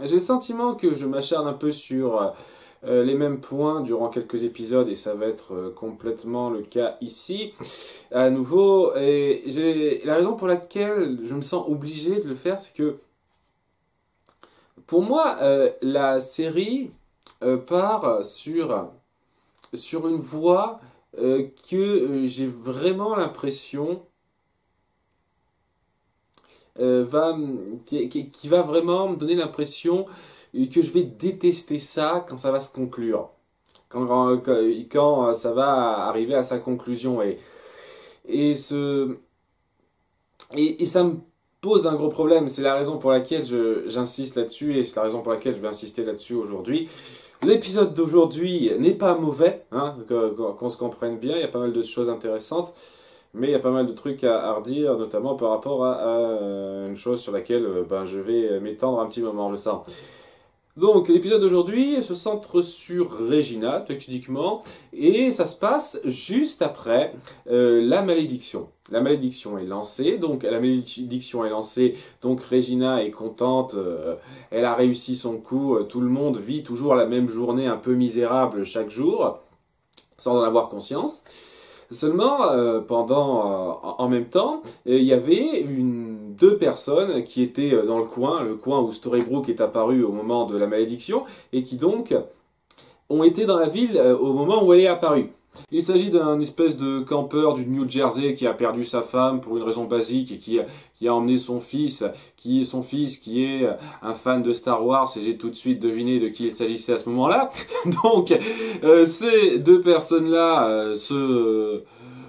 j'ai le sentiment que je m'acharne un peu sur les mêmes points durant quelques épisodes et ça va être complètement le cas ici à nouveau. Et la raison pour laquelle je me sens obligé de le faire, c'est que pour moi, la série part sur une voie que j'ai vraiment l'impression qui va vraiment me donner l'impression que je vais détester ça quand ça va se conclure. Quand ça va arriver à sa conclusion. Et, ce, et ça me pose un gros problème. C'est la raison pour laquelle j'insiste là-dessus et c'est la raison pour laquelle je vais insister là-dessus aujourd'hui. L'épisode d'aujourd'hui n'est pas mauvais, hein, qu'on se comprenne bien, il y a pas mal de choses intéressantes, mais il y a pas mal de trucs à redire, notamment par rapport à une chose sur laquelle je vais m'étendre un petit moment, je sens. Donc, l'épisode d'aujourd'hui se centre sur Regina, techniquement, et ça se passe juste après la malédiction. La malédiction est lancée, donc la malédiction est lancée, donc Regina est contente, elle a réussi son coup, tout le monde vit toujours la même journée un peu misérable chaque jour, sans en avoir conscience. Seulement, en même temps, il y avait deux personnes qui étaient dans le coin où Storybrooke est apparu au moment de la malédiction, et qui donc ont été dans la ville au moment où elle est apparue. Il s'agit d'un espèce de campeur du New Jersey qui a perdu sa femme pour une raison basique et qui a emmené son fils qui est un fan de Star Wars, et j'ai tout de suite deviné de qui il s'agissait à ce moment-là. Donc ces deux personnes-là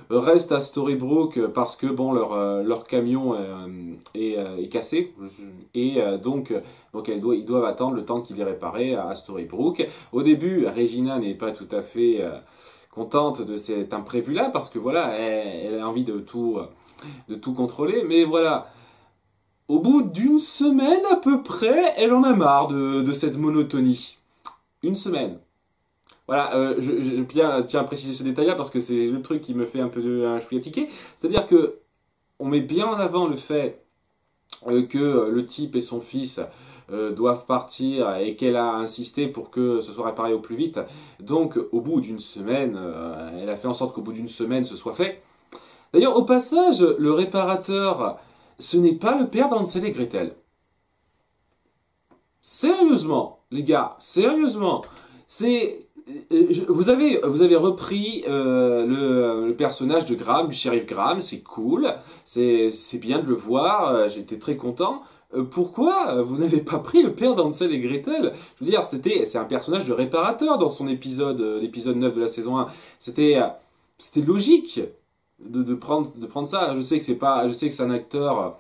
restent à Storybrooke parce que bon leur camion est cassé et donc ils doivent attendre le temps qu'il est réparé à Storybrooke. Au début, Regina n'est pas tout à fait contente de cet imprévu-là, parce que voilà, elle a envie de tout contrôler, mais voilà, au bout d'une semaine à peu près, elle en a marre de cette monotonie. Une semaine. Voilà, je tiens à préciser ce détail-là, parce que c'est le truc qui me fait un chouïa tiquer, c'est-à-dire que on met bien en avant le fait que le type et son fils doivent partir et qu'elle a insisté pour que ce soit réparé au plus vite. Donc au bout d'une semaine, elle a fait en sorte qu'au bout d'une semaine ce soit fait. D'ailleurs, au passage, le réparateur, ce n'est pas le père d'Hansel et Gretel. Sérieusement, les gars, sérieusement. Vous avez repris le personnage de Graham, du shérif Graham, c'est cool, c'est bien de le voir, j'étais très content. Pourquoi vous n'avez pas pris le père d'Hansel et Gretel? Je veux dire, c'est un personnage de réparateur dans son épisode, l'épisode 9 de la saison 1. C'était logique de prendre ça. Je sais que c'est un acteur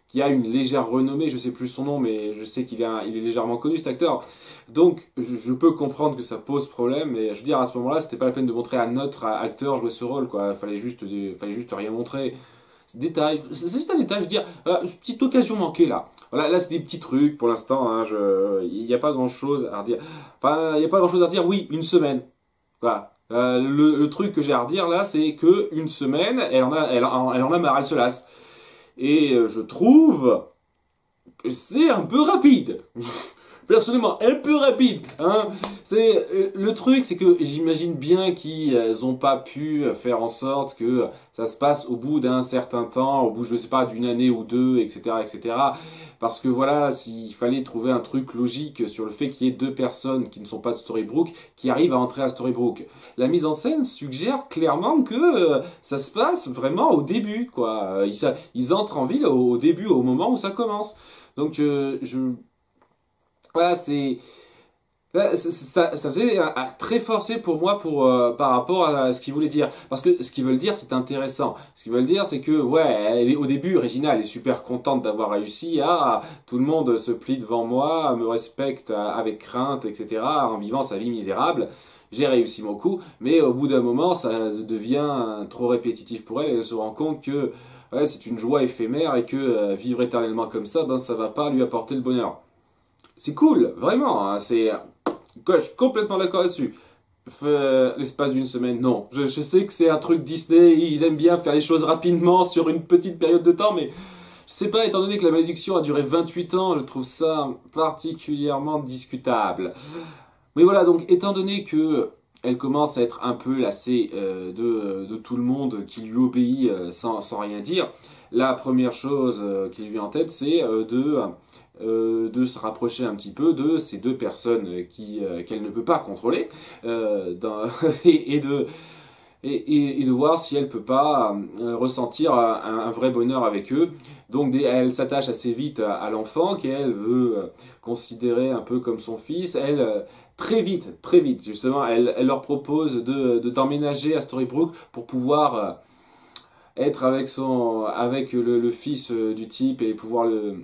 qui a une légère renommée, je sais plus son nom, mais je sais il est légèrement connu, cet acteur. Donc, je peux comprendre que ça pose problème, mais je veux dire, à ce moment-là, c'était pas la peine de montrer à notre acteur jouer ce rôle, quoi. Fallait juste rien montrer. C'est juste un détail, je veux dire, une petite occasion manquée, là. Voilà, là, c'est des petits trucs, pour l'instant, hein, il n'y a pas grand-chose à redire. Enfin, il n'y a pas grand-chose à redire, oui, une semaine. Voilà. Le truc que j'ai à redire, là, c'est que une semaine, elle en a marre, elle se lasse. Et je trouve que c'est un peu rapide. Personnellement, un peu rapide. Hein. Le truc, c'est que j'imagine bien qu'ils n'ont pas pu faire en sorte que ça se passe au bout d'un certain temps, au bout, je sais pas, d'une année ou deux, etc., etc. Parce que voilà, s'il fallait trouver un truc logique sur le fait qu'il y ait deux personnes qui ne sont pas de Storybrooke qui arrivent à entrer à Storybrooke. La mise en scène suggère clairement que ça se passe vraiment au début, quoi. Ils entrent en ville au début, au moment où ça commence. Donc, voilà, ça faisait très forcé pour moi par rapport à ce qu'ils voulaient dire. Parce que ce qu'ils veulent dire, c'est intéressant. Ce qu'ils veulent dire, c'est que, ouais, au début, Regina, elle est super contente d'avoir réussi. Ah, tout le monde se plie devant moi, me respecte avec crainte, etc., en vivant sa vie misérable. J'ai réussi mon coup, mais au bout d'un moment, ça devient trop répétitif pour elle. Elle se rend compte que ouais, c'est une joie éphémère et que vivre éternellement comme ça, ben, ça va pas lui apporter le bonheur. C'est cool, vraiment, hein, je suis complètement d'accord là-dessus. L'espace d'une semaine, non. Je sais que c'est un truc Disney, ils aiment bien faire les choses rapidement sur une petite période de temps, mais Je sais pas, étant donné que la malédiction a duré 28 ans, je trouve ça particulièrement discutable. Mais voilà, donc étant donné que elle commence à être un peu lassée de tout le monde qui lui obéit sans rien dire, la première chose qui lui vient en tête, c'est de se rapprocher un petit peu de ces deux personnes qu'elle ne peut pas contrôler et de voir si elle peut pas ressentir un vrai bonheur avec eux. Donc elle s'attache assez vite à l'enfant qu'elle veut considérer un peu comme son fils. Elle très vite, justement, elle leur propose d'emménager à Storybrooke pour pouvoir être avec le fils du type et pouvoir le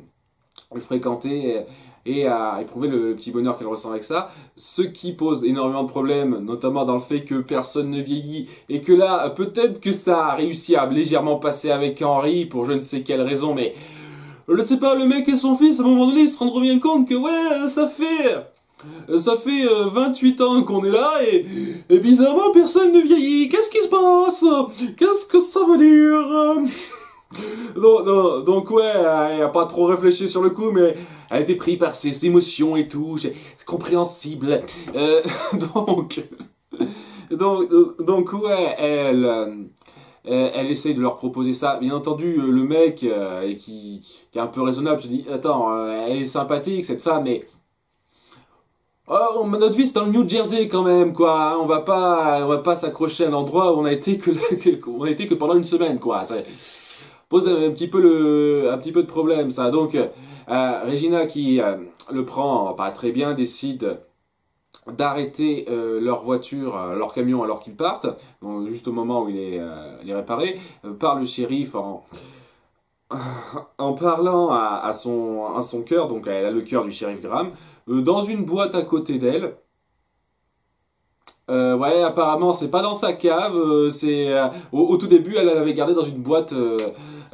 fréquenter et à éprouver le petit bonheur qu'elle ressent avec ça, ce qui pose énormément de problèmes, notamment dans le fait que personne ne vieillit, et que là, peut-être que ça a réussi à légèrement passer avec Henry, pour je ne sais quelle raison, mais je sais pas, le mec et son fils, à un moment donné, ils se rendront bien compte que ouais, ça fait 28 ans qu'on est là, et bizarrement, personne ne vieillit, qu'est-ce qui se passe? Qu'est-ce que ça veut dire? Donc ouais, elle a pas trop réfléchi sur le coup, mais elle a été prise par ses émotions et tout, c'est compréhensible. Donc, donc ouais, elle essaye de leur proposer ça. Bien entendu, le mec qui est un peu raisonnable se dit, attends, elle est sympathique cette femme, mais oh, notre vie c'est dans le New Jersey quand même, quoi. Hein. On va pas s'accrocher à un endroit où on a été que pendant une semaine, quoi. Ça pose un petit peu de problème, ça. Donc, Regina qui le prend pas très bien décide d'arrêter leur voiture, leur camion alors qu'ils partent, donc, juste au moment où il est réparé, par le shérif en parlant à son cœur, donc elle a le cœur du shérif Graham, dans une boîte à côté d'elle. Ouais, apparemment, c'est pas dans sa cave. Au tout début, elle l'avait gardé dans une boîte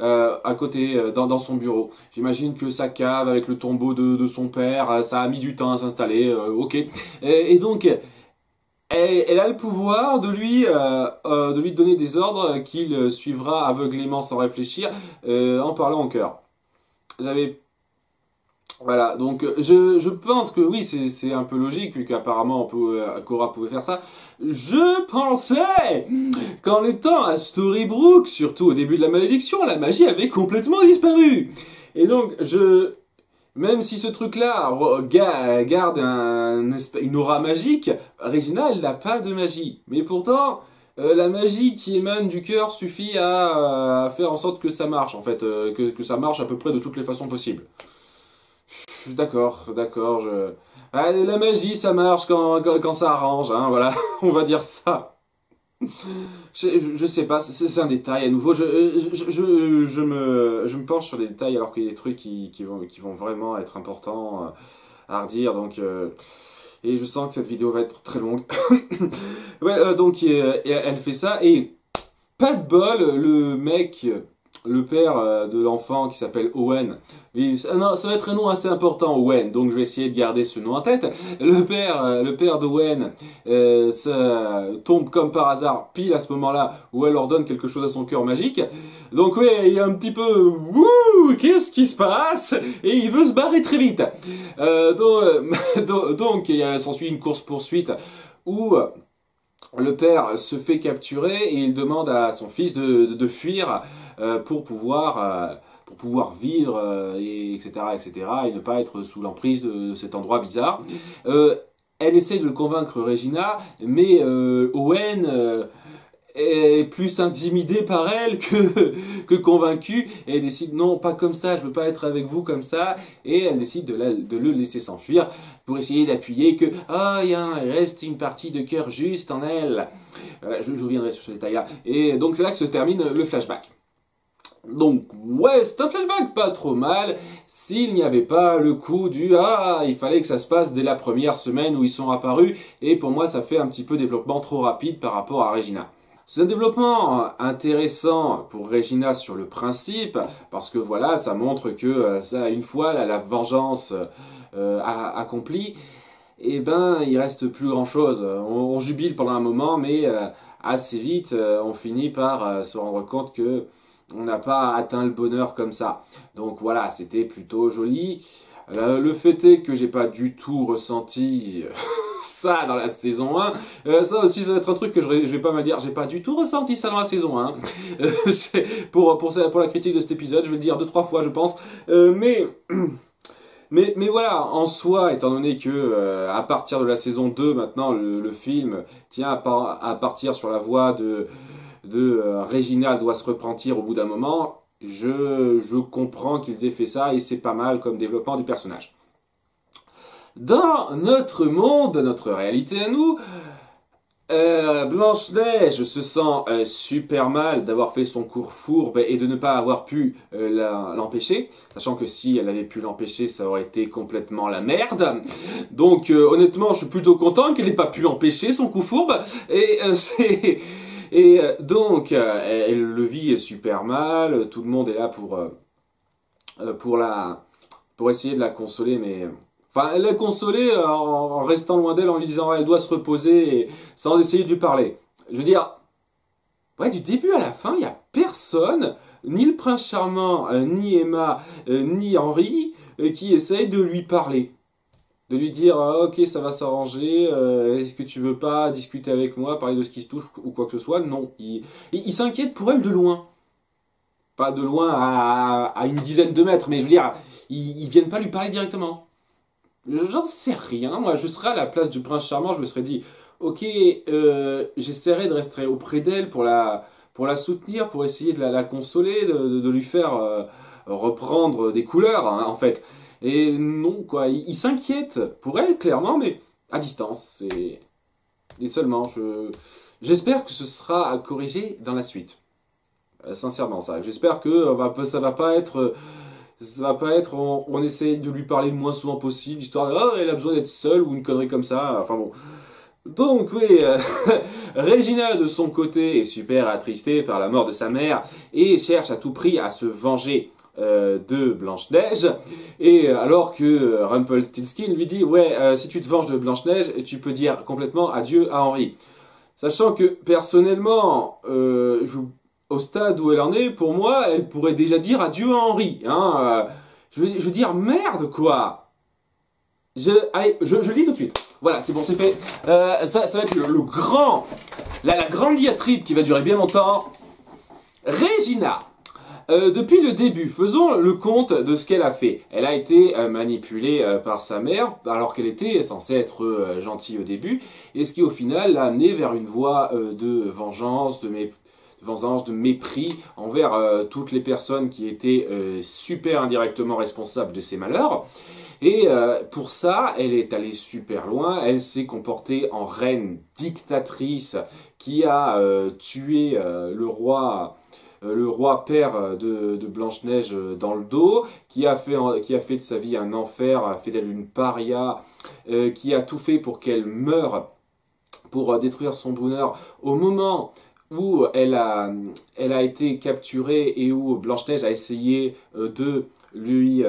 à côté, dans son bureau. J'imagine que sa cave avec le tombeau de son père, ça a mis du temps à s'installer. Ok. Et donc, elle a le pouvoir de lui donner des ordres qu'il suivra aveuglément sans réfléchir, en parlant au cœur. J'avais Voilà, donc je pense que oui, c'est un peu logique, vu qu'apparemment Cora pouvait faire ça. Je pensais qu'en étant à Storybrooke, surtout au début de la malédiction, la magie avait complètement disparu. Et donc, même si ce truc-là garde une aura magique, Regina, elle n'a pas de magie. Mais pourtant, la magie qui émane du cœur suffit à faire en sorte que ça marche, en fait, que ça marche à peu près de toutes les façons possibles. D'accord, la magie, ça marche quand ça arrange, hein, voilà, on va dire ça. Je sais pas, c'est un détail à nouveau, je me penche sur les détails alors qu'il y a des trucs qui vont vraiment être importants à redire, donc... et je sens que cette vidéo va être très longue. Ouais, donc elle fait ça, et pas de bol, le mec... Le père de l'enfant qui s'appelle Owen. Non, ça va être un nom assez important, Owen, donc je vais essayer de garder ce nom en tête. Le père d'Owen ça tombe comme par hasard pile à ce moment-là où elle ordonne quelque chose à son cœur magique. Donc ouais, il y a un petit peu wouh, qu'est-ce qui se passe? Et il veut se barrer très vite. Donc il s'ensuit une course-poursuite où le père se fait capturer et il demande à son fils de fuir pour pouvoir vivre, etc., et ne pas être sous l'emprise de cet endroit bizarre. Elle essaie de le convaincre, Regina, mais Owen est plus intimidé par elle que convaincu, et elle décide non, pas comme ça, je veux pas être avec vous comme ça, et elle décide de le laisser s'enfuir pour essayer d'appuyer que il reste une partie de cœur juste en elle. Je reviendrai sur ce détail-là. Et donc c'est là que se termine le flashback. Donc ouais, c'est un flashback pas trop mal, s'il n'y avait pas le coup il fallait que ça se passe dès la première semaine où ils sont apparus, et pour moi ça fait un petit peu développement trop rapide par rapport à Regina. C'est un développement intéressant pour Regina sur le principe, parce que voilà, ça montre que une fois la vengeance accomplie, et ben il reste plus grand chose. On jubile pendant un moment, mais assez vite on finit par se rendre compte que on n'a pas atteint le bonheur comme ça. Donc voilà, c'était plutôt joli. Le fait est que j'ai pas du tout ressenti ça dans la saison 1. Ça aussi, ça va être un truc que je vais pas mal dire. J'ai pas du tout ressenti ça dans la saison 1. Pour la critique de cet épisode, je vais le dire 2-3 fois, je pense. Mais voilà, en soi, étant donné que à partir de la saison 2, maintenant, le film tient à partir sur la voie de Reginald doit se repentir au bout d'un moment, je comprends qu'ils aient fait ça et c'est pas mal comme développement du personnage. Dans notre monde, notre réalité à nous, Blanche-Neige se sent super mal d'avoir fait son cours fourbe et de ne pas avoir pu l'empêcher, sachant que si elle avait pu l'empêcher, ça aurait été complètement la merde. Donc honnêtement, je suis plutôt content qu'elle n'ait pas pu empêcher son coup fourbe. Donc elle le vit super mal. Tout le monde est là pour essayer de la consoler, mais enfin, elle l'a consolée en restant loin d'elle, en lui disant elle doit se reposer, et sans essayer de lui parler. Je veux dire, ouais, du début à la fin, il n'y a personne, ni le prince charmant, ni Emma, ni Henri, qui essaye de lui parler. De lui dire, ok, ça va s'arranger, est-ce que tu veux pas discuter avec moi, parler de ce qui se touche, ou quoi que ce soit. Non, il s'inquiète pour elle de loin. Pas de loin à une dizaine de mètres, mais je veux dire, ils viennent pas lui parler directement. J'en sais rien, moi je serais à la place du prince charmant, je me serais dit, ok, j'essaierai de rester auprès d'elle pour la soutenir, pour essayer de la consoler, de lui faire reprendre des couleurs, hein, en fait. Et non, quoi, il s'inquiète pour elle, clairement, mais à distance, et seulement, j'espère que ce sera corrigé dans la suite. Sincèrement, ça. J'espère que ça va pas être... on essaye de lui parler le moins souvent possible, histoire de, oh, elle a besoin d'être seule, ou une connerie comme ça, enfin bon. Donc oui, Regina de son côté est super attristée par la mort de sa mère, et cherche à tout prix à se venger de Blanche-Neige, et alors que Rumpelstiltskin lui dit, ouais, si tu te venges de Blanche-Neige, tu peux dire complètement adieu à Henri. Sachant que, personnellement, au stade où elle en est, pour moi, elle pourrait déjà dire adieu à Henri. Hein, je veux dire, merde, quoi. Allez, je le dis tout de suite. Voilà, c'est bon, c'est fait. Ça va être la grande diatribe qui va durer bien longtemps. Regina. Depuis le début, faisons le compte de ce qu'elle a fait. Elle a été manipulée par sa mère, alors qu'elle était censée être gentille au début, et ce qui au final l'a amenée vers une voie de vengeance, de mépris envers toutes les personnes qui étaient super indirectement responsables de ses malheurs. Et pour ça, elle est allée super loin, elle s'est comportée en reine dictatrice qui a tué le roi père de Blanche-Neige dans le dos, qui a fait de sa vie un enfer, a fait d'elle une paria, qui a tout fait pour qu'elle meure, pour détruire son bonheur au moment où elle a été capturée et où Blanche-Neige a essayé de lui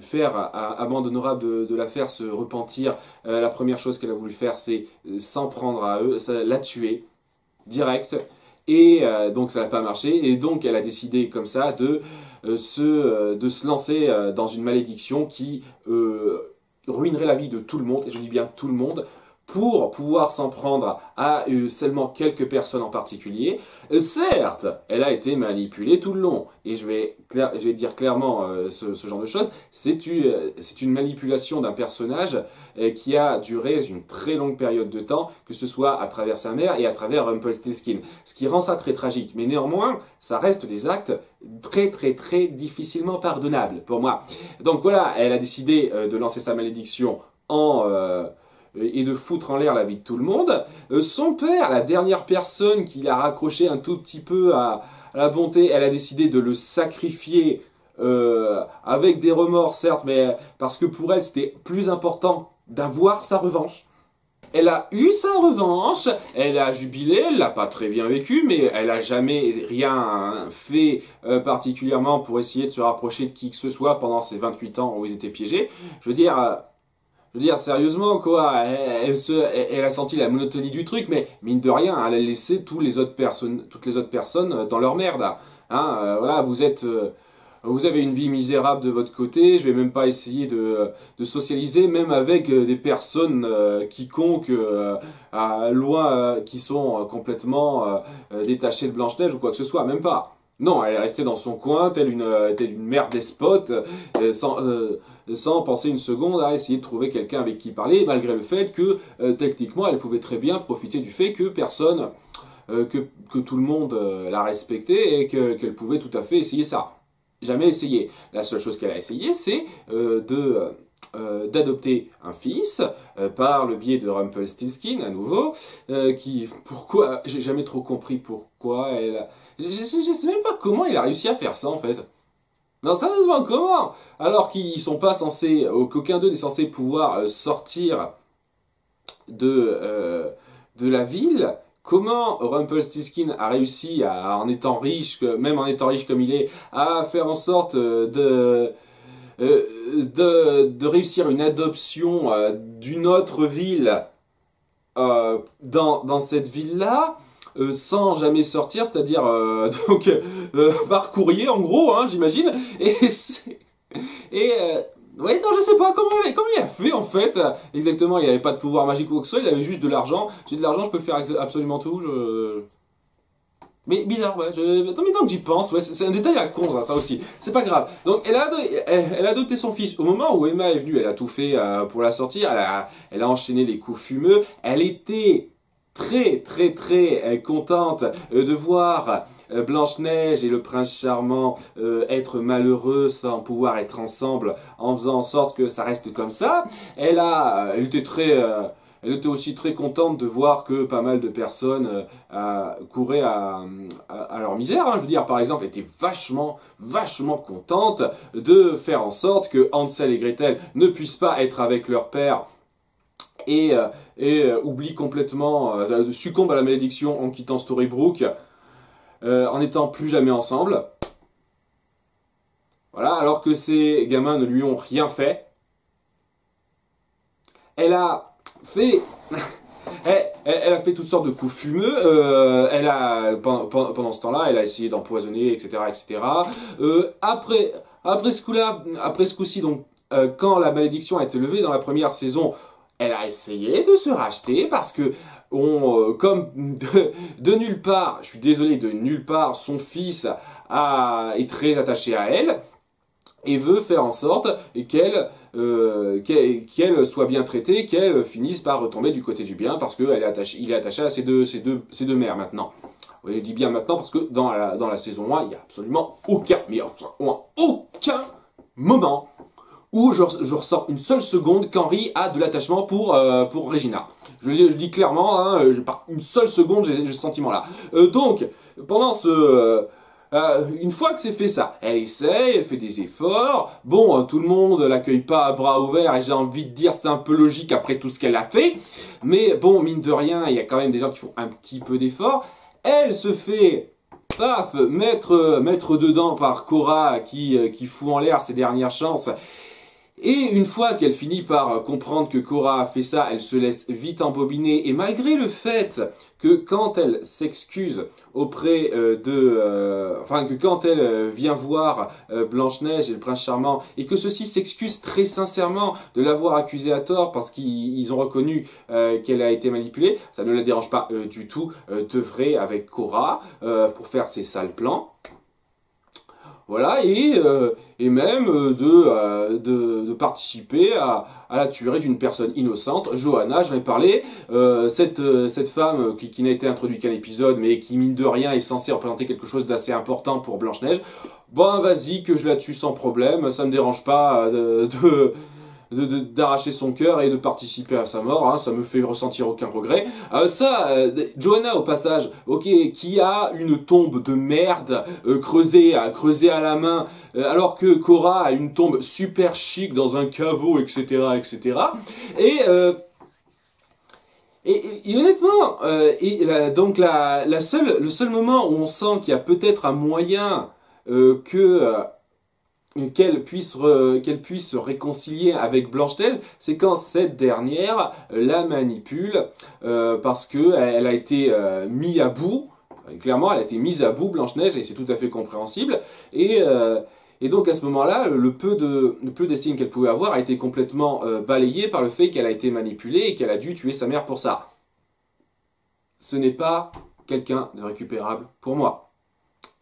faire, amende honorable de la faire se repentir. La première chose qu'elle a voulu faire, c'est s'en prendre à eux, la tuer, direct. Et donc ça n'a pas marché, et donc elle a décidé comme ça de se lancer dans une malédiction qui ruinerait la vie de tout le monde, et je dis bien tout le monde, pour pouvoir s'en prendre à seulement quelques personnes en particulier. Certes, elle a été manipulée tout le long, et je vais dire clairement ce genre de choses, c'est une manipulation d'un personnage qui a duré une très longue période de temps, que ce soit à travers sa mère et à travers Rumpelstiltskin, ce qui rend ça très tragique. Mais néanmoins, ça reste des actes très très très difficilement pardonnables pour moi. Donc voilà, elle a décidé de lancer sa malédiction et de foutre en l'air la vie de tout le monde. Son père, la dernière personne qui l'a raccroché un tout petit peu à la bonté, elle a décidé de le sacrifier avec des remords, certes, mais parce que pour elle, c'était plus important d'avoir sa revanche. Elle a eu sa revanche, elle a jubilé, elle l'a pas très bien vécu, mais elle a jamais rien fait particulièrement pour essayer de se rapprocher de qui que ce soit pendant ces 28 ans où ils étaient piégés. Je veux dire, sérieusement, quoi, elle a senti la monotonie du truc, mais mine de rien, elle a laissé toutes les autres personnes dans leur merde. Hein, voilà, vous avez une vie misérable de votre côté, je vais même pas essayer de socialiser, même avec des personnes quiconques, loin, qui sont complètement détachées de Blanche-Neige ou quoi que ce soit, même pas. Non, elle est restée dans son coin, telle une mère despote, sans penser une seconde à essayer de trouver quelqu'un avec qui parler, malgré le fait que, techniquement, elle pouvait très bien profiter du fait que personne, que tout le monde la respectait et qu'elle pouvait tout à fait essayer ça. Jamais essayé. La seule chose qu'elle a essayé, c'est d'adopter un fils par le biais de Rumpelstiltskin, à nouveau, pourquoi, j'ai jamais trop compris pourquoi je sais même pas comment il a réussi à faire ça, en fait. Non, sérieusement, comment? Alors qu'ils sont pas censés, qu'aucun d'eux n'est censé pouvoir sortir de la ville. Comment Rumpelstiltskin a réussi, en étant riche, même en étant riche comme il est, à faire en sorte de réussir une adoption d'une autre ville dans cette ville-là, sans jamais sortir, c'est-à-dire donc par courrier en gros, hein, j'imagine. Et ouais, non, je sais pas comment il a fait en fait. Exactement, il avait pas de pouvoir magique ou quoi que ce soit, il avait juste de l'argent. J'ai de l'argent, je peux faire absolument tout. Mais bizarre, ouais. Attends, mais tant que j'y pense, ouais, c'est un détail à con, ça aussi. C'est pas grave. Donc, elle a adopté son fils. Au moment où Emma est venue, elle a tout fait pour la sortir. Elle a enchaîné les coups fumeux. Elle était très contente de voir Blanche-Neige et le prince charmant être malheureux sans pouvoir être ensemble, en faisant en sorte que ça reste comme ça. Elle était aussi très contente de voir que pas mal de personnes couraient à leur misère. Hein. Je veux dire, par exemple, elle était vachement contente de faire en sorte que Hansel et Gretel ne puissent pas être avec leur père et oublie complètement, succombe à la malédiction en quittant Storybrooke, en n'étant plus jamais ensemble. Voilà, alors que ces gamins ne lui ont rien fait. Elle a fait... Elle a fait toutes sortes de coups fumeux. Pendant ce temps-là, elle a essayé d'empoisonner, etc. Après ce coup-ci, donc, quand la malédiction a été levée dans la première saison, elle a essayé de se racheter parce que, comme de nulle part, je suis désolé, de nulle part, son fils est très attaché à elle et veut faire en sorte qu'elle soit bien traitée, qu'elle finisse par retomber du côté du bien parce qu'il est attaché à ses deux mères maintenant. Oui, je dis bien maintenant parce que dans la saison 1, il n'y a absolument aucun moment où je ressens une seule seconde qu'Henri a de l'attachement pour Regina. Je dis clairement, hein, pas une seule seconde, j'ai ce sentiment-là. Donc, pendant une fois que c'est fait ça, elle essaie, elle fait des efforts. Bon, tout le monde l'accueille pas à bras ouverts et j'ai envie de dire c'est un peu logique après tout ce qu'elle a fait. Mais bon, mine de rien, il y a quand même des gens qui font un petit peu d'efforts. Elle se fait... paf, mettre dedans par Cora qui fout en l'air ses dernières chances. Et une fois qu'elle finit par comprendre que Cora a fait ça, elle se laisse vite embobiner. Et malgré le fait que quand elle s'excuse auprès que quand elle vient voir Blanche-Neige et le prince charmant, et que ceux-ci s'excusent très sincèrement de l'avoir accusée à tort parce qu'ils ont reconnu qu'elle a été manipulée, ça ne la dérange pas du tout d'œuvrer avec Cora pour faire ses sales plans. Voilà, et même de participer à la tuerie d'une personne innocente. Johanna, j'en ai parlé, cette femme qui n'a été introduite qu'un épisode, mais qui, mine de rien, est censée représenter quelque chose d'assez important pour Blanche-Neige. Bon, vas-y, que je la tue sans problème, ça me dérange pas d'arracher son cœur et de participer à sa mort, hein, ça me fait ressentir aucun regret. Johanna au passage, ok, qui a une tombe de merde creusée à la main, alors que Cora a une tombe super chic dans un caveau, etc. Et honnêtement, donc le seul moment où on sent qu'il y a peut-être un moyen qu'elle puisse se réconcilier avec Blanche-Neige, c'est quand cette dernière la manipule parce que elle a été mise à bout Clairement, elle a été mise à bout, Blanche-Neige, et c'est tout à fait compréhensible. Et donc à ce moment-là, le peu d'estime qu'elle pouvait avoir a été complètement balayé par le fait qu'elle a été manipulée et qu'elle a dû tuer sa mère pour ça. Ce n'est pas quelqu'un de récupérable pour moi.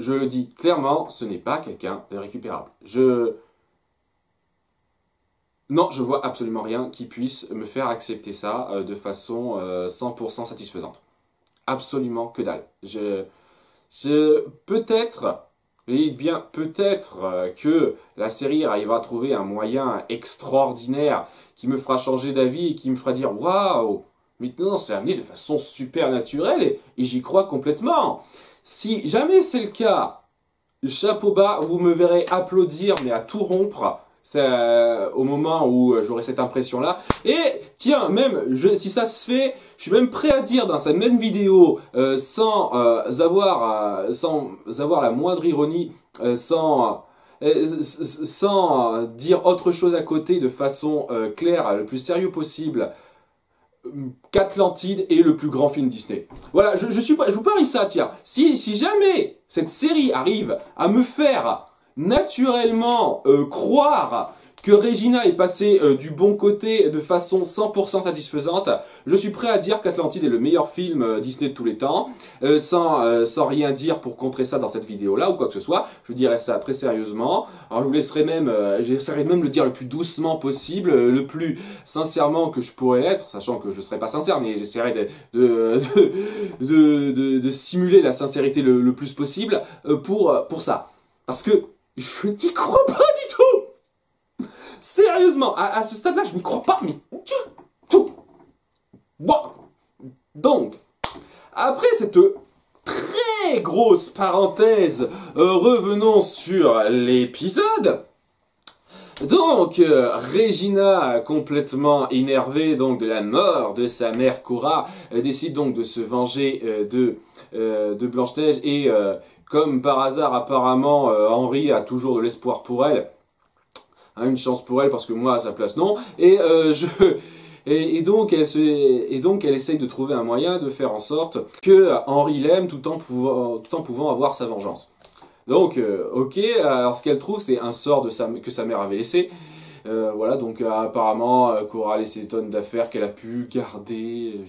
Je le dis clairement, ce n'est pas quelqu'un de récupérable. Non, je vois absolument rien qui puisse me faire accepter ça de façon 100% satisfaisante. Absolument que dalle. Peut-être, et bien peut-être que la série arrivera à trouver un moyen extraordinaire qui me fera changer d'avis et qui me fera dire waouh, maintenant c'est amené de façon super naturelle et j'y crois complètement. Si jamais c'est le cas, chapeau bas, vous me verrez applaudir mais à tout rompre. Au moment où j'aurai cette impression-là. Et tiens, même si ça se fait, je suis même prêt à dire dans cette même vidéo, sans avoir la moindre ironie, sans dire autre chose à côté de façon claire, le plus sérieux possible, qu'Atlantide est le plus grand film Disney. Voilà, je vous parie ça, tiens. Si jamais cette série arrive à me faire naturellement croire que Regina est passée du bon côté de façon 100% satisfaisante, je suis prêt à dire qu'Atlantide est le meilleur film Disney de tous les temps, sans rien dire pour contrer ça dans cette vidéo-là ou quoi que ce soit. Je dirais ça très sérieusement. Alors je vous laisserai même, j'essaierai même de le dire le plus doucement possible, le plus sincèrement que je pourrais l'être, sachant que je ne serai pas sincère, mais j'essaierai de simuler la sincérité le plus possible pour ça. Parce que je n'y crois pas du tout. Sérieusement, à ce stade-là, je n'y crois pas, mais du tout. Bon. Donc, après cette très grosse parenthèse, revenons sur l'épisode. Donc, Regina, complètement énervée donc de la mort de sa mère Cora, décide donc de se venger de Blanche-Neige et comme par hasard, apparemment, Henri a toujours de l'espoir pour elle. Hein, une chance pour elle, parce que moi, à sa place, non. Et donc, elle essaye de trouver un moyen de faire en sorte que Henri l'aime tout en pouvant avoir sa vengeance. Donc, ok, alors ce qu'elle trouve, c'est un sort que sa mère avait laissé. Voilà, donc apparemment, Cora a laissé des tonnes d'affaires qu'elle a pu garder.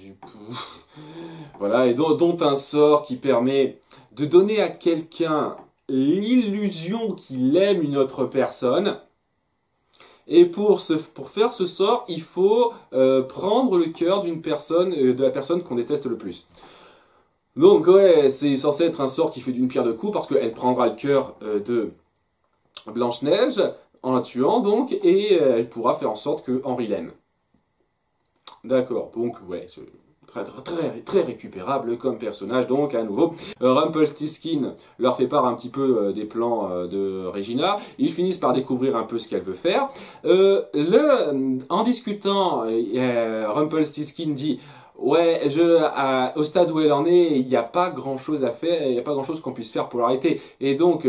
Voilà, et dont un sort qui permet de donner à quelqu'un l'illusion qu'il aime une autre personne. Et pour faire ce sort, il faut prendre le cœur de la personne qu'on déteste le plus. Donc ouais, c'est censé être un sort qui fait d'une pierre deux coups, parce qu'elle prendra le cœur de Blanche-Neige en la tuant, donc, et elle pourra faire en sorte que Henri l'aime. D'accord, donc ouais, très récupérable comme personnage, donc à nouveau. Rumpelstiltskin leur fait part un petit peu des plans de Regina. Ils finissent par découvrir un peu ce qu'elle veut faire. En discutant, Rumpelstiltskin dit ouais, au stade où elle en est, il n'y a pas grand chose à faire, il n'y a pas grand chose qu'on puisse faire pour l'arrêter. Et donc,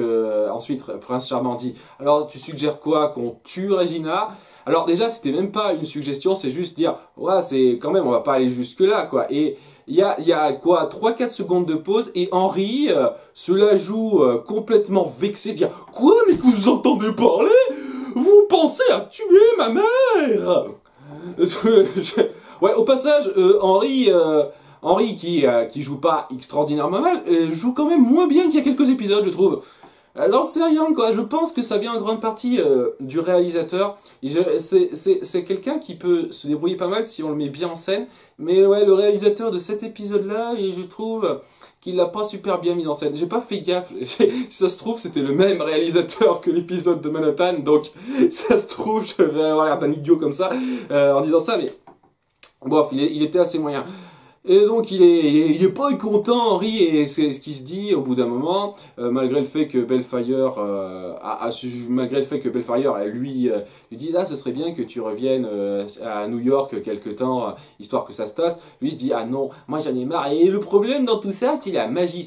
ensuite, Prince Charmant dit alors tu suggères quoi, qu'on tue Regina? Alors déjà, c'était même pas une suggestion, c'est juste dire, ouais, c'est quand même, on va pas aller jusque là, quoi. Et il y a quoi, 3-4 secondes de pause, et Henri se la joue complètement vexé, dire, quoi, mais que vous entendez parler? Vous pensez à tuer ma mère? Ouais, au passage, Henri qui joue pas extraordinairement mal, joue quand même moins bien qu'il y a quelques épisodes, je trouve. Alors c'est rien quoi, je pense que ça vient en grande partie du réalisateur. C'est quelqu'un qui peut se débrouiller pas mal si on le met bien en scène. Mais ouais, le réalisateur de cet épisode-là, je trouve qu'il l'a pas super bien mis en scène. J'ai pas fait gaffe, si ça se trouve c'était le même réalisateur que l'épisode de Manhattan. Donc ça se trouve, je vais avoir l'air d'un idiot comme ça en disant ça. Mais bref, il était assez moyen. Et donc il est pas content, Henri, et c'est ce qui se dit au bout d'un moment, malgré le fait que Bellfire lui dit ah ce serait bien que tu reviennes à New York quelque temps, histoire que ça se tasse. Lui il se dit ah non, moi j'en ai marre. Et le problème dans tout ça, c'est la magie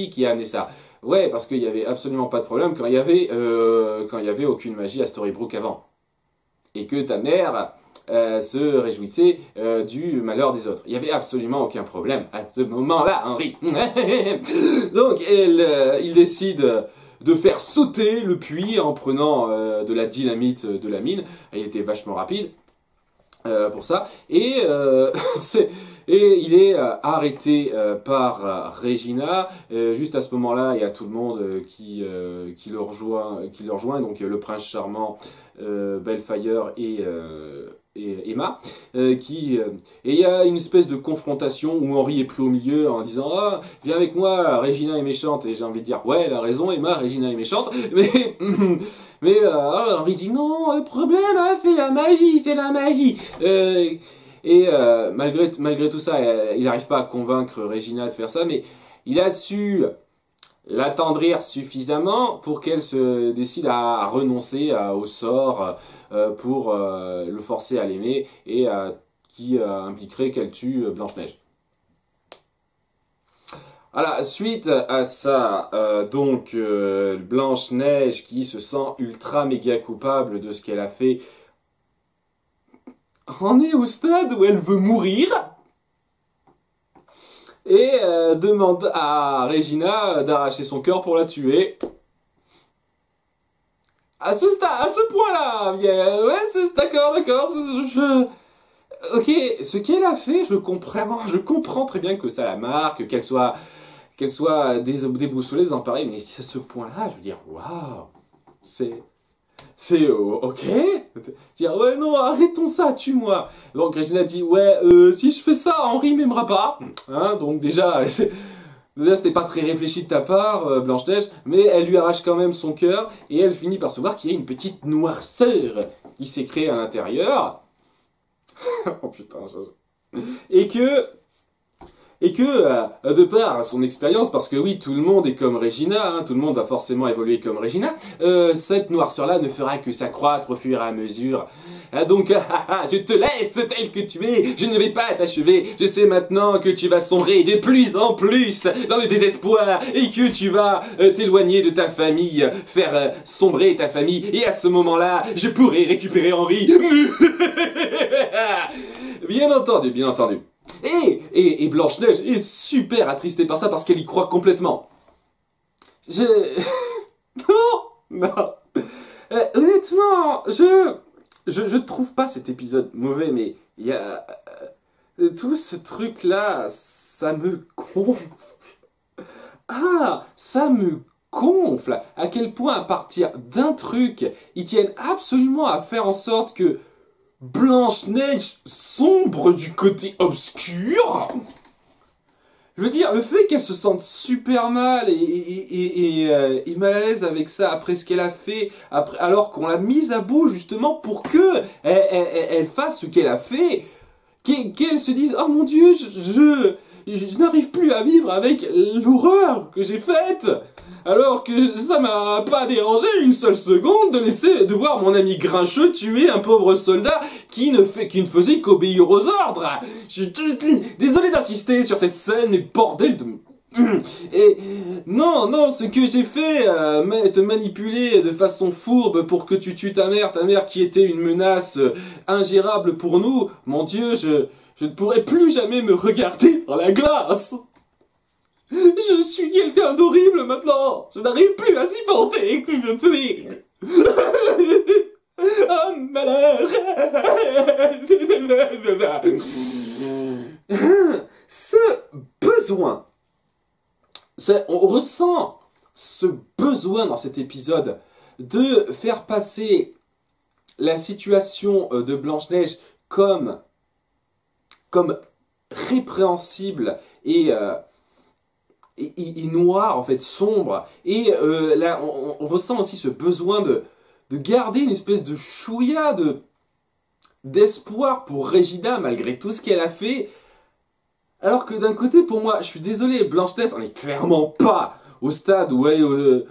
qui a amené ça. Ouais, parce qu'il y avait absolument pas de problème quand il y avait aucune magie à Storybrooke avant. Et que ta mère se réjouissait du malheur des autres. Il n'y avait absolument aucun problème à ce moment-là, Henri. Donc, il décide de faire sauter le puits en prenant de la dynamite de la mine. Il était vachement rapide pour ça. Et, et il est arrêté par Regina. Juste à ce moment-là, il y a tout le monde qui le rejoint. Donc le prince charmant, Bellfire et Emma, et il y a une espèce de confrontation où Henri est pris au milieu en disant ah, viens avec moi, Regina est méchante, et j'ai envie de dire ouais, elle a raison, Emma, Regina est méchante, mais Henri dit non, le problème hein, c'est la magie, malgré tout ça, il n'arrive pas à convaincre Regina de faire ça, mais il a su l'attendrir suffisamment pour qu'elle se décide à renoncer au sort pour le forcer à l'aimer et qui impliquerait qu'elle tue Blanche-Neige. Voilà, suite à ça, Blanche-Neige qui se sent ultra méga coupable de ce qu'elle a fait en est au stade où elle veut mourir. Et demande à Regina d'arracher son cœur pour la tuer. À ce point-là, ouais, d'accord. Ok, ce qu'elle a fait, je comprends très bien que ça la marque, qu'elle soit déboussolée, désemparée, mais à ce point-là, je veux dire, waouh, c'est ok. Dire ouais non arrêtons ça, tue-moi. Donc Regina dit ouais si je fais ça Henri m'aimera pas. Hein, donc déjà c'était pas très réfléchi de ta part Blanche-Neige, mais elle lui arrache quand même son cœur et elle finit par se voir qu'il y a une petite noirceur qui s'est créée à l'intérieur. Oh putain. Et que, de par son expérience, parce que oui, tout le monde est comme Regina, hein, tout le monde va forcément évoluer comme Regina, cette noirceur-là ne fera que s'accroître au fur et à mesure. Donc, je te laisse tel que tu es, je ne vais pas t'achever, je sais maintenant que tu vas sombrer de plus en plus dans le désespoir, et que tu vas t'éloigner de ta famille, faire sombrer ta famille, et à ce moment-là, je pourrai récupérer Henri. Bien entendu. Et Blanche-Neige est super attristée par ça parce qu'elle y croit complètement. Non. Honnêtement, je trouve pas cet épisode mauvais, mais il y a tout ce truc-là, ça me gonfle. Ça me gonfle. À quel point, à partir d'un truc, ils tiennent absolument à faire en sorte que Blanche-Neige sombre du côté obscur. Je veux dire, le fait qu'elle se sente super mal et mal à l'aise avec ça après ce qu'elle a fait, alors qu'on l'a mise à bout justement pour que elle fasse ce qu'elle a fait, qu'elle se dise oh mon Dieu, je n'arrive plus à vivre avec l'horreur que j'ai faite. Alors que ça m'a pas dérangé une seule seconde de voir mon ami grincheux tuer un pauvre soldat qui ne faisait qu'obéir aux ordres. Je suis désolé d'insister sur cette scène, mais bordel de... Et non, ce que j'ai fait, te manipuler de façon fourbe pour que tu tues ta mère qui était une menace ingérable pour nous, mon Dieu, je ne pourrai plus jamais me regarder dans la glace. Je suis quelqu'un d'horrible maintenant. Je n'arrive plus à supporter que je suis. Oh malheur. Ce besoin, on ressent ce besoin dans cet épisode de faire passer la situation de Blanche-Neige comme répréhensible et noir, en fait, sombre. Et là, on ressent aussi ce besoin de garder une espèce de chouïa d'espoir pour Regina, malgré tout ce qu'elle a fait. Alors que d'un côté, pour moi, je suis désolé, Blanche-Neige, on n'est clairement pas au stade où elle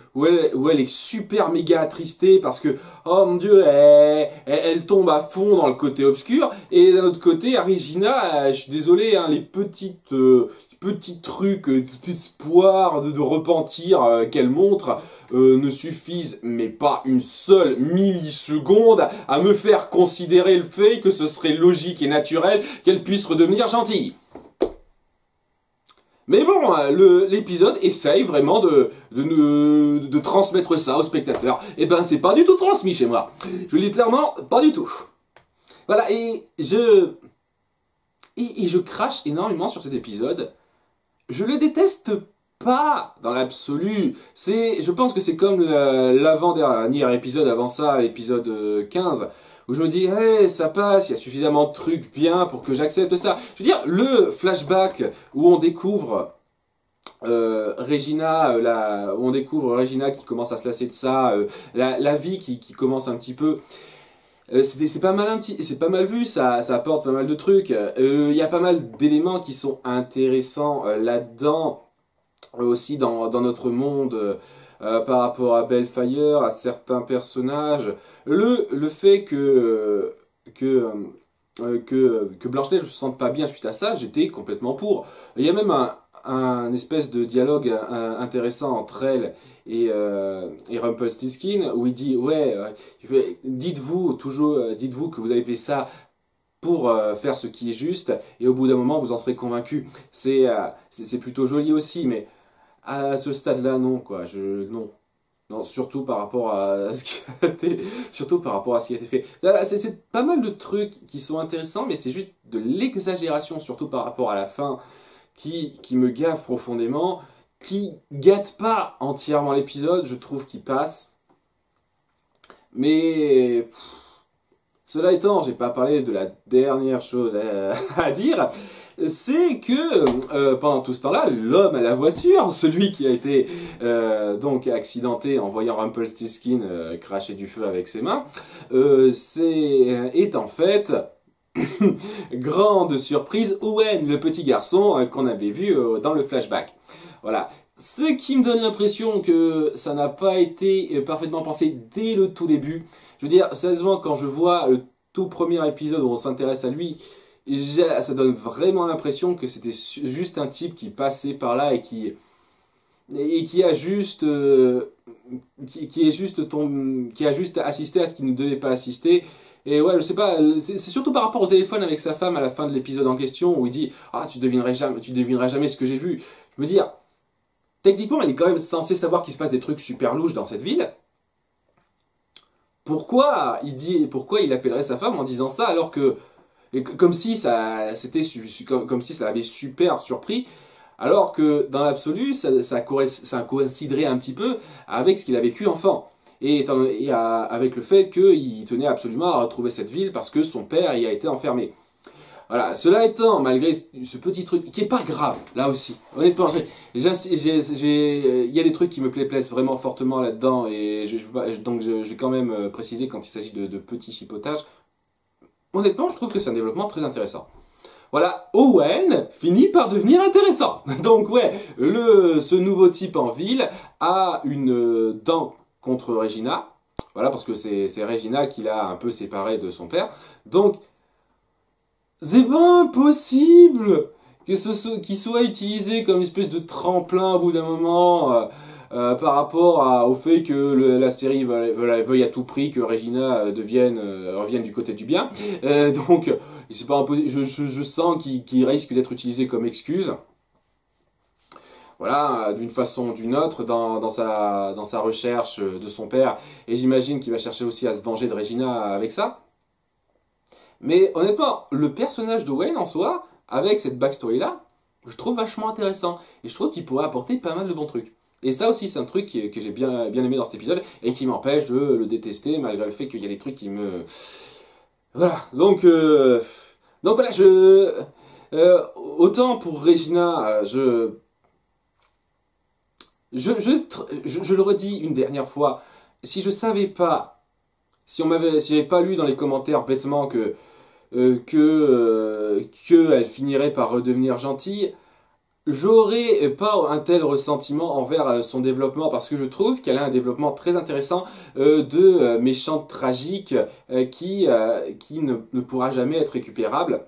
est super méga attristée parce que, oh mon Dieu, elle tombe à fond dans le côté obscur. Et d'un autre côté, à Regina, je suis désolé, hein, les petits petits trucs d'espoir, de repentir qu'elle montre ne suffisent, mais pas une seule milliseconde, à me faire considérer le fait que ce serait logique et naturel qu'elle puisse redevenir gentille. Mais bon, l'épisode essaye vraiment de transmettre ça aux spectateurs. Et ben, c'est pas du tout transmis chez moi. Je le dis clairement, pas du tout. Voilà, et je crache énormément sur cet épisode. Je le déteste pas dans l'absolu. Je pense que c'est comme l'avant-dernier épisode avant ça, l'épisode 15, où je me dis, hey, ça passe, il y a suffisamment de trucs bien pour que j'accepte ça. Je veux dire, le flashback où on découvre Regina, où on découvre Regina qui commence à se lasser de ça, la vie qui commence un petit peu. C'est pas mal c'est pas mal vu, ça apporte pas mal de trucs. Il y a pas mal d'éléments qui sont intéressants là-dedans, aussi dans notre monde. Par rapport à Bellfire, à certains personnages, le fait que Blanche-Neige ne se sente pas bien suite à ça, j'étais complètement pour. Il y a même un espèce de dialogue intéressant entre elle et Rumpelstiltskin où il dit ouais, dites-vous que vous avez fait ça pour faire ce qui est juste et au bout d'un moment vous en serez convaincu. C'est plutôt joli aussi, mais à ce stade-là, non, quoi. Non. Non, surtout par rapport à ce qui a été, surtout par rapport à ce qui a été fait. C'est pas mal de trucs qui sont intéressants, mais c'est juste de l'exagération, surtout par rapport à la fin, qui me gaffe profondément, qui gâte pas entièrement l'épisode, je trouve qu'il passe. Mais cela étant, j'ai pas parlé de la dernière chose à dire. C'est que pendant tout ce temps-là, l'homme à la voiture, celui qui a été donc accidenté en voyant Rumpelstiltskin cracher du feu avec ses mains, est en fait, grande surprise, Owen, le petit garçon qu'on avait vu dans le flashback. Voilà. Ce qui me donne l'impression que ça n'a pas été parfaitement pensé dès le tout début. Je veux dire, sérieusement, quand je vois le tout premier épisode où on s'intéresse à lui, ça donne vraiment l'impression que c'était juste un type qui passait par là et qui a juste qui a juste assisté à ce qu'il ne devait pas assister. Et ouais, je sais pas, c'est surtout par rapport au téléphone avec sa femme à la fin de l'épisode en question où il dit ah tu devineras jamais ce que j'ai vu. Je me dis techniquement il est quand même censé savoir qu'il se passe des trucs super louches dans cette ville. Pourquoi il appellerait sa femme en disant ça alors que comme si ça l'avait super surpris, alors que dans l'absolu, ça coïnciderait un petit peu avec ce qu'il a vécu enfant. Et avec le fait qu'il tenait absolument à retrouver cette ville parce que son père y a été enfermé. Voilà, cela étant, malgré ce petit truc, qui est pas grave, là aussi, honnêtement, il y a des trucs qui me plaisent vraiment fortement là-dedans, et donc je vais quand même préciser quand il s'agit de petits chipotages. Honnêtement, je trouve que c'est un développement très intéressant. Voilà, Owen finit par devenir intéressant. Donc ouais, ce nouveau type en ville a une dent contre Regina. Voilà, parce que c'est Regina qui l'a un peu séparé de son père. Donc, c'est pas impossible qu'il soit utilisé comme une espèce de tremplin au bout d'un moment par rapport au fait que la série veuille à tout prix que Regina revienne du côté du bien. Donc, c'est pas impossible, je sens qu'il risque d'être utilisé comme excuse. Voilà, d'une façon ou d'une autre, dans sa recherche de son père. Et j'imagine qu'il va chercher aussi à se venger de Regina avec ça. Mais honnêtement, le personnage de Wayne en soi, avec cette backstory-là, je trouve vachement intéressant. Et je trouve qu'il pourrait apporter pas mal de bons trucs. Et ça aussi, c'est un truc que j'ai bien aimé dans cet épisode et qui m'empêche de le détester malgré le fait qu'il y a des trucs qui me... Voilà, donc voilà, autant pour Regina, je le redis une dernière fois, si je savais pas, si j'avais pas lu dans les commentaires bêtement que elle finirait par redevenir gentille, j'aurais pas un tel ressentiment envers son développement parce que je trouve qu'elle a un développement très intéressant de méchante tragique qui ne pourra jamais être récupérable.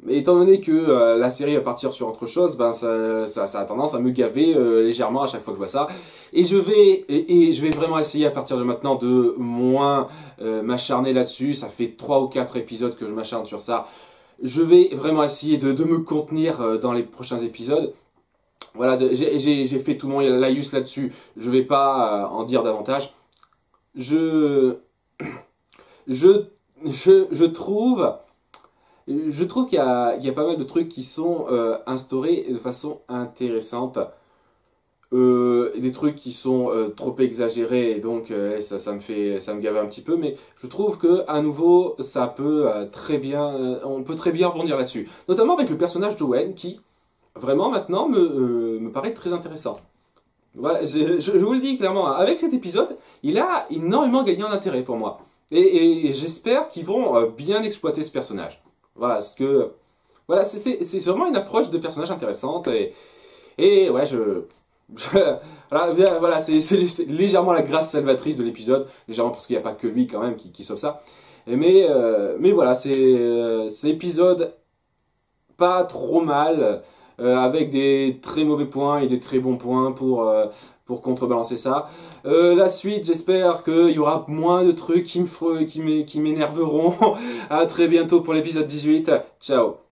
Mais étant donné que la série va partir sur autre chose, ben ça a tendance à me gaver légèrement à chaque fois que je vois ça. Et je vais vraiment essayer à partir de maintenant de moins m'acharner là-dessus. Ça fait 3 ou 4 épisodes que je m'acharne sur ça. Je vais vraiment essayer de me contenir dans les prochains épisodes. Voilà, j'ai fait tout mon laïus là-dessus. Je vais pas en dire davantage. Je, je, je trouve... Je trouve qu'il y a pas mal de trucs qui sont instaurés de façon intéressante. Des trucs qui sont trop exagérés et donc ça me gave un petit peu. Mais je trouve que à nouveau, ça peut très bien, on peut très bien rebondir là-dessus. Notamment avec le personnage d'Owen qui, vraiment maintenant, me paraît très intéressant. Voilà, je vous le dis clairement, hein, avec cet épisode, il a énormément gagné en intérêt pour moi. Et j'espère qu'ils vont bien exploiter ce personnage. Voilà, parce que voilà, c'est vraiment une approche de personnage intéressante et ouais, voilà, c'est légèrement la grâce salvatrice de l'épisode, légèrement parce qu'il n'y a pas que lui quand même qui sauve ça. Mais voilà, c'est l'épisode pas trop mal, avec des très mauvais points et des très bons points pour contrebalancer ça. La suite, j'espère qu'il y aura moins de trucs qui m'énerveront. À très bientôt pour l'épisode 18. Ciao.